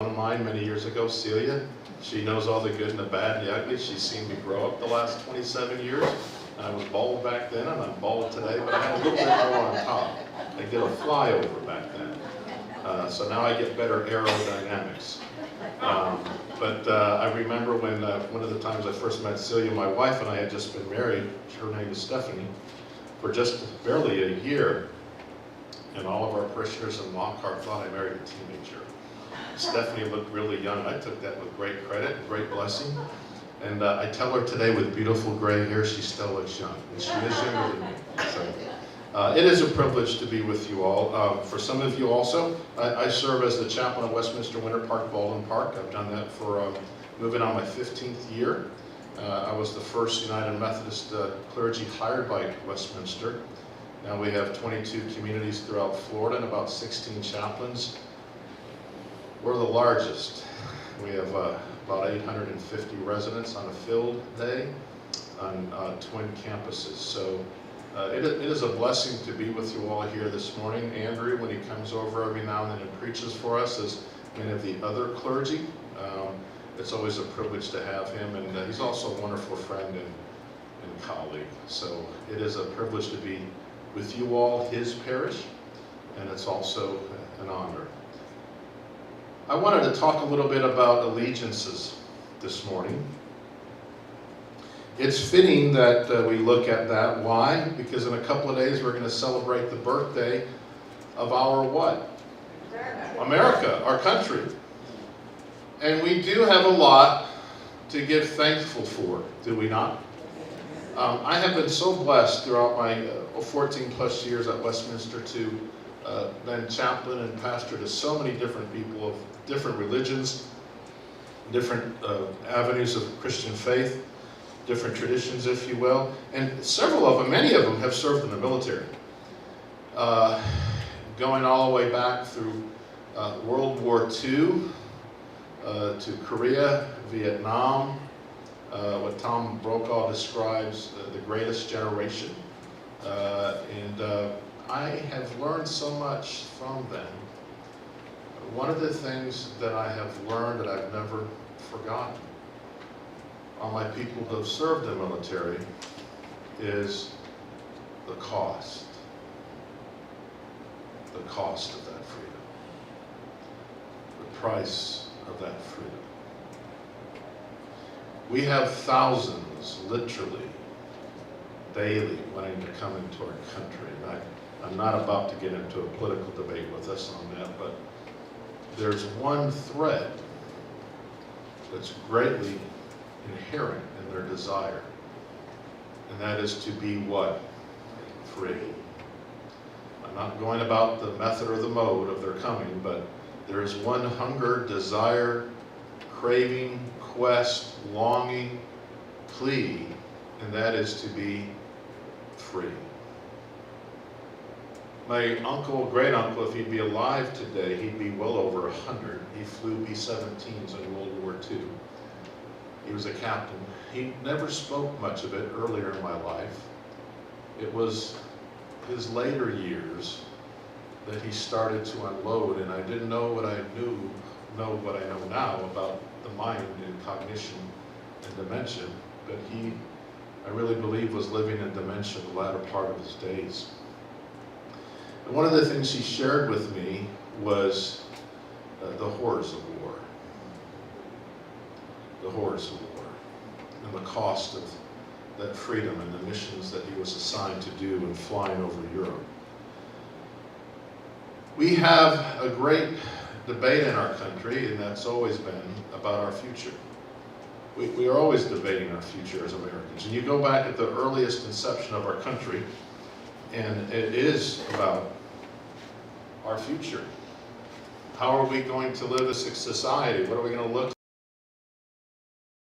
One of mine many years ago, Celia. She knows all the good and the bad and the ugly. She's seen me grow up the last 27 years. I was bald back then and I'm bald today, but I had a little bit more on top. I did a flyover back then. So now I get better aerodynamics. I remember when one of the times I first met Celia, my wife and I had just been married. Her name is Stephanie, for just barely a year. And all of our parishioners in Lockhart thought I married a teenager. Stephanie looked really young. I took that with great credit, great blessing. And I tell her today with beautiful gray hair, she still looks young. And she is younger than me. So, it is a privilege to be with you all. For some of you also, I serve as the chaplain at Westminster Winter Park, Baldwin Park. I've done that for moving on my 15th year. I was the first United Methodist clergy hired by Westminster. Now we have 22 communities throughout Florida and about 16 chaplains. We're the largest. We have about 850 residents on a filled day on twin campuses. So it is a blessing to be with you all here this morning. Andrew, when he comes over every now and then and preaches for us, as many of the other clergy, it's always a privilege to have him. And he's also a wonderful friend and colleague. So it is a privilege to be with you all, his parish, and it's also an honor. I wanted to talk a little bit about allegiances this morning. It's fitting that we look at that. Why? Because in a couple of days we're going to celebrate the birthday of our what? America, our country. And we do have a lot to give thankful for, do we not? I have been so blessed throughout my 14 plus years at Westminster to been chaplain and pastor to so many different people of different religions, different avenues of Christian faith, different traditions, if you will. And several of them, many of them have served in the military. Going all the way back through World War II, to Korea, Vietnam, what Tom Brokaw describes the greatest generation. I have learned so much from them. One of the things that I have learned that I've never forgotten on my people who have served in the military is the cost. The cost of that freedom. The price of that freedom. We have thousands, literally, daily wanting to come into our country. And I'm not about to get into a political debate with us on that, but there's one thread that's greatly inherent in their desire, and that is to be what? Free. I'm not going about the method or the mode of their coming, but there is one hunger, desire, craving, quest, longing, plea, and that is to be free. My uncle, great uncle, if he'd be alive today, he'd be well over 100. He flew B-17s in World War II. He was a captain. He never spoke much of it earlier in my life. It was his later years that he started to unload, and I didn't know what I know what I know now about the mind and cognition and dementia, but he, I really believe, was living in dementia the latter part of his days. And one of the things he shared with me was the horrors of war. The horrors of war and the cost of that freedom and the missions that he was assigned to do in flying over Europe. We have a great debate in our country, and that's always been about our future. We are always debating our future as Americans. And you go back at the earliest inception of our country, and it is about our future. How are we going to live as a society? What are we going to look